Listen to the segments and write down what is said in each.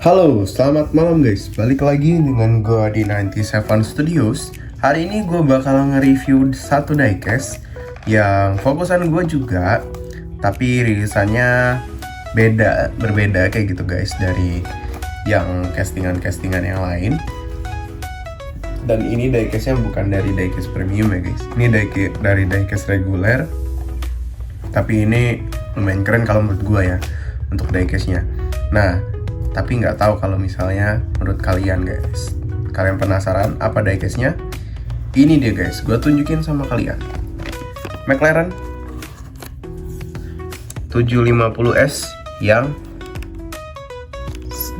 Halo, selamat malam guys. Balik lagi dengan gue di 97 Studios. Hari ini gue bakal nge-review satu diecast yang fokusan gue juga, tapi rilisannya berbeda kayak gitu guys dari yang castingan yang lain. Dan ini diecastnya bukan dari diecast premium ya guys. Ini dari diecast reguler. Tapi ini lumayan keren kalau menurut gue ya untuk diecastnya. Nah, tapi nggak tahu kalau misalnya menurut kalian guys. Kalian penasaran apa diecastnya? Ini dia guys, gue tunjukin sama kalian. McLaren 750S yang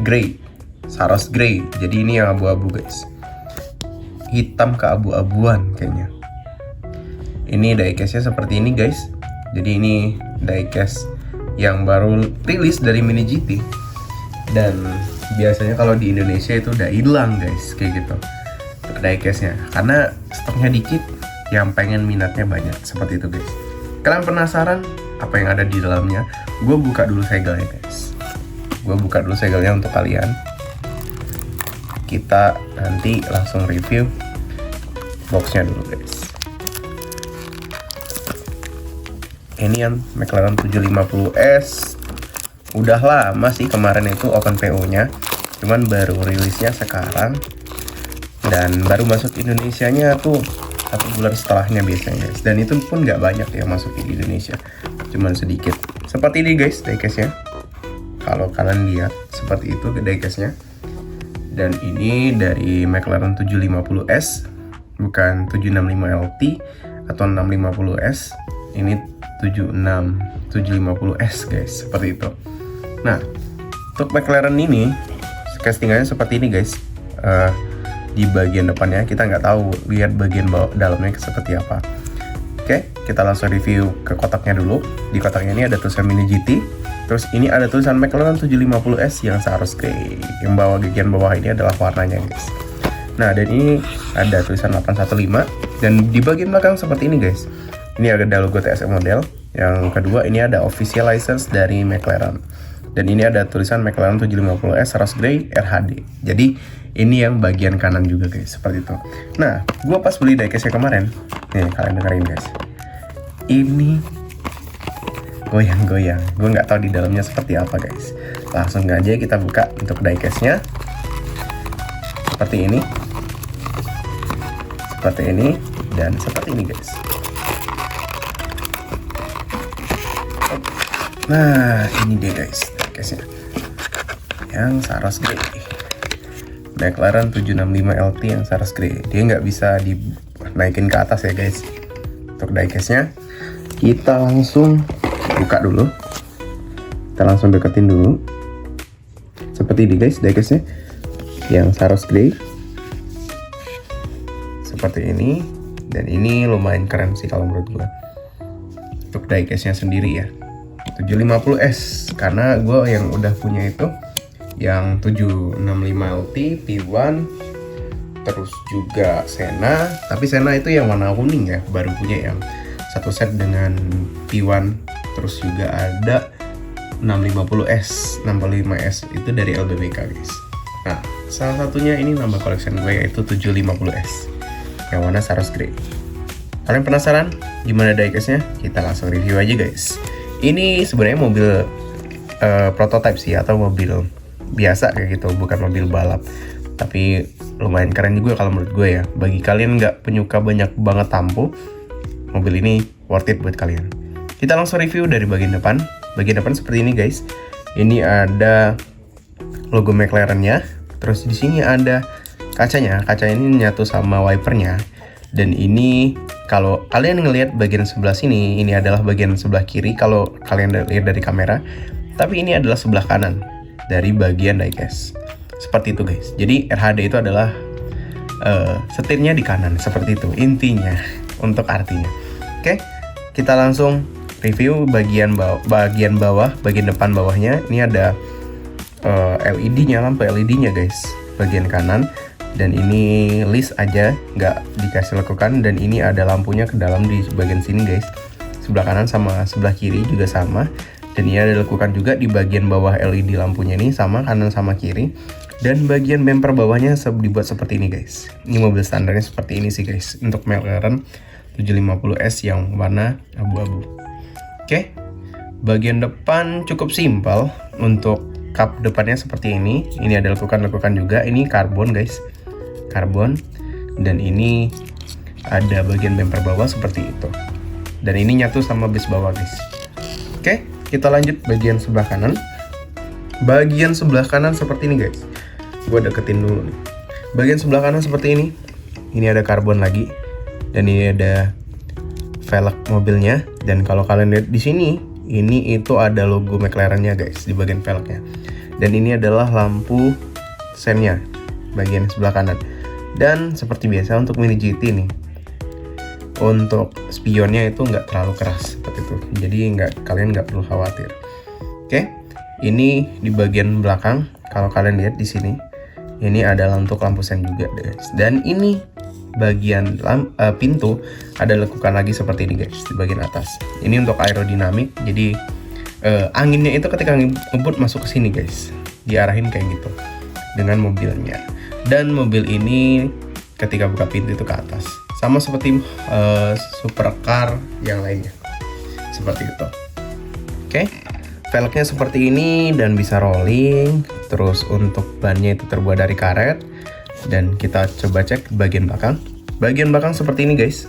grey, Saros grey. Jadi ini yang abu-abu guys, hitam keabu-abuan kayaknya. Ini diecastnya seperti ini guys. Jadi ini diecast yang baru rilis dari Mini GT. Dan biasanya kalau di Indonesia itu udah hilang guys kayak gitu diecastnya, karena stoknya dikit, yang pengen minatnya banyak seperti itu guys. Kalian penasaran apa yang ada di dalamnya? Gue buka dulu segelnya guys. Gue buka dulu segelnya untuk kalian. Kita nanti langsung review boxnya dulu guys. Ini yang McLaren 750S. Udah lama sih, kemarin itu open PO-nya, cuman baru rilisnya sekarang dan baru masuk Indonesianya tuh 1 bulan setelahnya biasanya guys. Dan itu pun nggak banyak yang masuk di Indonesia, cuman sedikit. Seperti ini guys diecastnya, kalau kalian lihat seperti itu diecastnya. Dan ini dari McLaren 750S, bukan 765LT atau 650S. Ini 750S guys, seperti itu. Nah, untuk McLaren ini castingannya seperti ini guys. Di bagian depannya kita nggak tahu, lihat bagian bawah dalamnya seperti apa. Oke, kita langsung review ke kotaknya dulu. Di kotaknya ini ada tulisan Mini GT. Terus ini ada tulisan McLaren 750S yang Saros grey. Yang bagian bawah ini adalah warnanya guys. Nah, dan ini ada tulisan 815. Dan di bagian belakang seperti ini guys. Ini ada logo TSM model. Yang kedua ini ada official license dari McLaren. Dan ini ada tulisan McLaren 750S Saros grey RHD. Jadi ini yang bagian kanan juga guys, seperti itu. Nah, gue pas beli diecastnya kemarin, nih kalian dengerin guys, ini goyang-goyang. Gue nggak tahu di dalamnya seperti apa guys. Langsung aja kita buka untuk diecastnya. Seperti ini, dan seperti ini guys. Nah, ini dia guys diecastnya yang Saros grey, McLaren 765LT yang Saros grey. Dia nggak bisa dinaikin ke atas ya guys. Untuk diecastnya kita langsung buka dulu, kita langsung deketin dulu. Seperti ini guys diecastnya yang Saros grey, seperti ini. Dan ini lumayan keren sih kalau menurut gue untuk diecastnya sendiri ya, 750S. Karena gue yang udah punya itu yang 765LT P1, terus juga Senna. Tapi Senna itu yang warna kuning ya, baru punya yang satu set dengan P1. Terus juga ada 650S, 65S itu dari LBBK guys. Nah, salah satunya ini nambah collection gue, yaitu 750S yang warna Saros grey. Kalian penasaran gimana diecastnya? Kita langsung review aja guys. Ini sebenarnya mobil prototype sih, atau mobil biasa kayak gitu, bukan mobil balap. Tapi lumayan keren juga kalau menurut gue ya. Bagi kalian nggak penyuka banyak banget tampo, mobil ini worth it buat kalian. Kita langsung review dari bagian depan. Bagian depan seperti ini guys. Ini ada logo McLaren-nya. Terus di sini ada kacanya. Kaca ini nyatu sama wipernya. Dan ini kalau kalian ngelihat bagian sebelah sini, ini adalah bagian sebelah kiri kalau kalian lihat dari kamera. Tapi ini adalah sebelah kanan dari bagian diecast. Seperti itu guys. Jadi RHD itu adalah setirnya di kanan, seperti itu intinya untuk artinya. Oke, kita langsung review bagian bawah, bagian depan bawahnya. Ini ada LED-nya, lampu LED-nya guys, bagian kanan. Dan ini list aja, nggak dikasih lekukan. Dan ini ada lampunya ke dalam di bagian sini guys, sebelah kanan sama sebelah kiri juga sama. Dan ini ada lekukan juga di bagian bawah LED lampunya ini, sama kanan sama kiri. Dan bagian bumper bawahnya dibuat seperti ini guys. Ini mobil standarnya seperti ini sih guys, untuk McLaren 750S yang warna abu-abu. Oke, bagian depan cukup simpel. Untuk kap depannya seperti ini. Ini ada lekukan-lekukan juga. Ini karbon guys, karbon. Dan ini ada bagian bumper bawah seperti itu. Dan ini nyatu sama base bawah guys. Oke, kita lanjut bagian sebelah kanan. Bagian sebelah kanan seperti ini guys. Gue deketin dulu nih. Bagian sebelah kanan seperti ini. Ini ada karbon lagi. Dan ini ada velg mobilnya. Dan kalau kalian lihat di sini, ini itu ada logo McLaren-nya guys di bagian velgnya. Dan ini adalah lampu sennya bagian sebelah kanan. Dan seperti biasa untuk Mini GT nih, untuk spionnya itu nggak terlalu keras seperti itu. Jadi kalian nggak perlu khawatir. Oke, ini di bagian belakang kalau kalian lihat di sini, ini adalah untuk lampu sen juga guys. Dan ini bagian pintu ada lekukan lagi seperti ini guys di bagian atas. Ini untuk aerodinamik. Jadi anginnya itu ketika ngebut masuk ke sini guys, diarahin kayak gitu dengan mobilnya. Dan mobil ini ketika buka pintu itu ke atas, sama seperti supercar yang lainnya seperti itu. Oke, velgnya seperti ini dan bisa rolling. Terus untuk bannya itu terbuat dari karet. Dan kita coba cek bagian belakang. Bagian belakang seperti ini guys.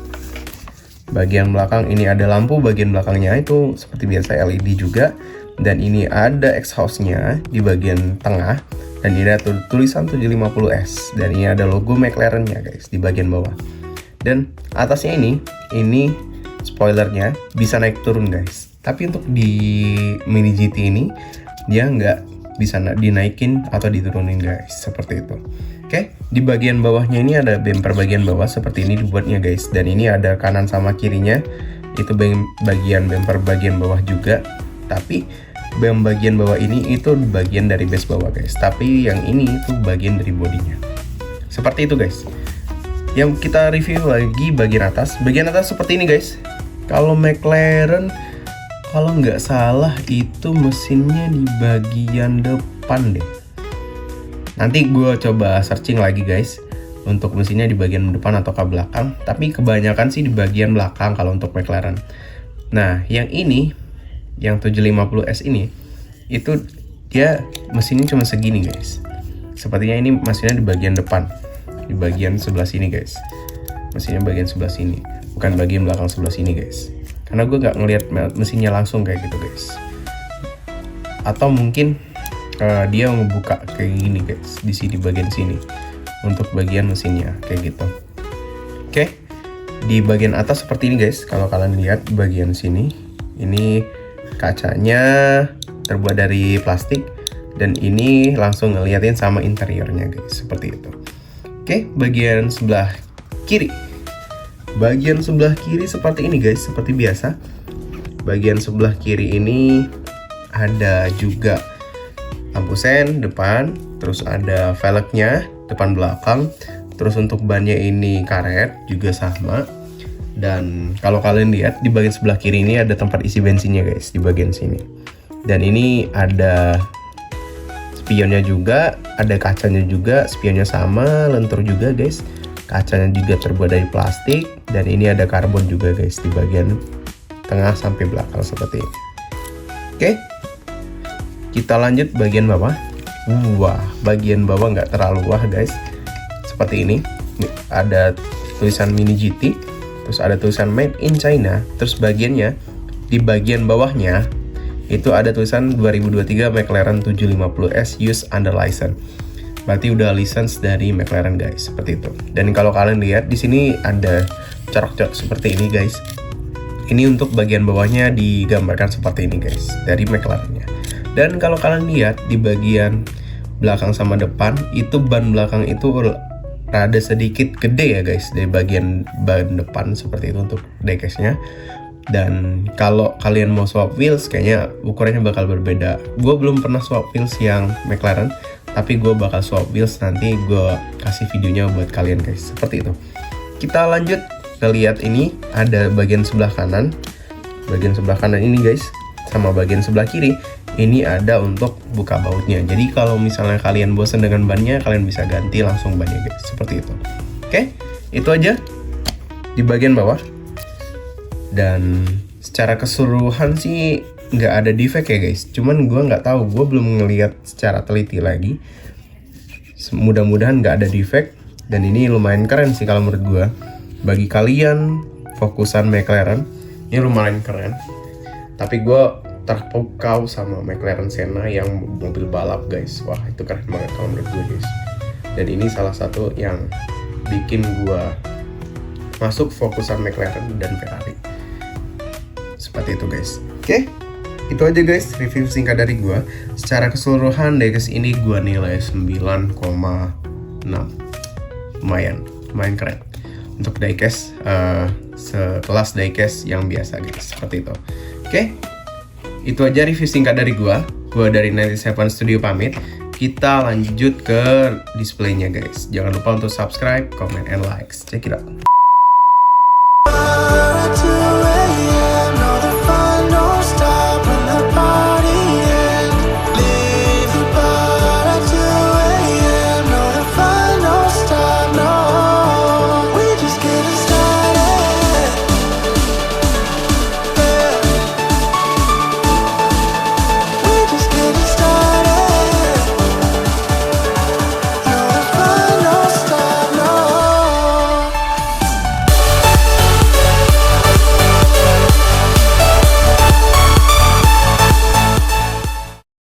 Bagian belakang ini ada lampu bagian belakangnya itu seperti biasa LED juga. Dan ini ada exhaust-nya di bagian tengah. Dan ini ada tulisan 750S. Dan ini ada logo McLaren-nya guys di bagian bawah. Dan atasnya ini spoilernya bisa naik turun guys. Tapi untuk di Mini GT ini dia nggak bisa dinaikin atau diturunin guys, seperti itu. Oke, di bagian bawahnya ini ada bumper bagian bawah seperti ini dibuatnya guys. Dan ini ada kanan sama kirinya itu bagian bumper bagian bawah juga. Tapi bagian bawah ini itu bagian dari base bawah guys. Tapi yang ini itu bagian dari bodinya. Seperti itu guys. Yang kita review lagi bagian atas. Bagian atas seperti ini guys. Kalau McLaren, kalau nggak salah itu mesinnya di bagian depan deh. Nanti gue coba searching lagi guys untuk mesinnya di bagian depan atau ke belakang. Tapi kebanyakan sih di bagian belakang kalau untuk McLaren. Nah yang ini, yang 750S ini, itu dia mesinnya cuma segini guys. Sepertinya ini mesinnya di bagian depan, di bagian sebelah sini guys. Mesinnya bagian sebelah sini, bukan bagian belakang sebelah sini guys. Karena gue nggak ngelihat mesinnya langsung kayak gitu guys. Atau mungkin dia ngebuka kayak gini guys, di sini bagian sini untuk bagian mesinnya kayak gitu. Oke, di bagian atas seperti ini guys. Kalau kalian lihat di bagian sini, ini kacanya terbuat dari plastik. Dan ini langsung ngeliatin sama interiornya guys, seperti itu. Oke, bagian sebelah kiri. Bagian sebelah kiri seperti ini guys, seperti biasa. Bagian sebelah kiri ini ada juga lampu sen depan, terus ada velgnya depan belakang. Terus untuk bannya ini karet juga sama. Dan kalau kalian lihat di bagian sebelah kiri ini ada tempat isi bensinnya guys, di bagian sini. Dan ini ada spionnya juga, ada kacanya juga, spionnya sama, lentur juga guys. Kacanya juga terbuat dari plastik. Dan ini ada karbon juga guys di bagian tengah sampai belakang seperti ini. Oke, kita lanjut bagian bawah. Wah, bagian bawah nggak terlalu wah guys. Seperti ini. Ada tulisan Mini GT, terus ada tulisan Made in China. Terus bagiannya, di bagian bawahnya itu ada tulisan 2023 McLaren 750S Used Under License. Berarti udah license dari McLaren guys, seperti itu. Dan kalau kalian lihat di sini ada corak-corak seperti ini guys. Ini untuk bagian bawahnya digambarkan seperti ini guys, dari McLaren-nya. Dan kalau kalian lihat di bagian belakang sama depan, itu ban belakang itu rada sedikit gede ya guys, dari bagian ban depan seperti itu untuk diecast-nya. Dan kalau kalian mau swap wheels, kayaknya ukurannya bakal berbeda. Gue belum pernah swap wheels yang McLaren, tapi gue bakal swap wheels, nanti gue kasih videonya buat kalian guys, seperti itu. Kita lanjut, kita lihat ini ada bagian sebelah kanan. Bagian sebelah kanan ini guys, sama bagian sebelah kiri ini ada untuk buka bautnya. Jadi kalau misalnya kalian bosan dengan bannya, kalian bisa ganti langsung bannya guys, seperti itu. Oke, itu aja di bagian bawah. Dan secara keseluruhan sih nggak ada defect ya guys. Cuman gue nggak tahu, gue belum ngelihat secara teliti lagi. Mudah-mudahan nggak ada defect. Dan ini lumayan keren sih kalau menurut gue. Bagi kalian fokusan McLaren, ini lumayan keren. Tapi gue terpukau sama McLaren Senna yang mobil balap guys. Wah, itu keren banget kalau menurut gue guys. Dan ini salah satu yang bikin gue masuk fokusan McLaren dan Ferrari. Seperti itu guys. Oke, itu aja guys review singkat dari gue. Secara keseluruhan diecast ini gue nilai 9,6. Lumayan keren untuk diecast sekelas diecast yang biasa guys, seperti itu. Oke, itu aja review singkat dari gue dari 97 Studio pamit. Kita lanjut ke displaynya guys. Jangan lupa untuk subscribe, comment, and likes. Check it out.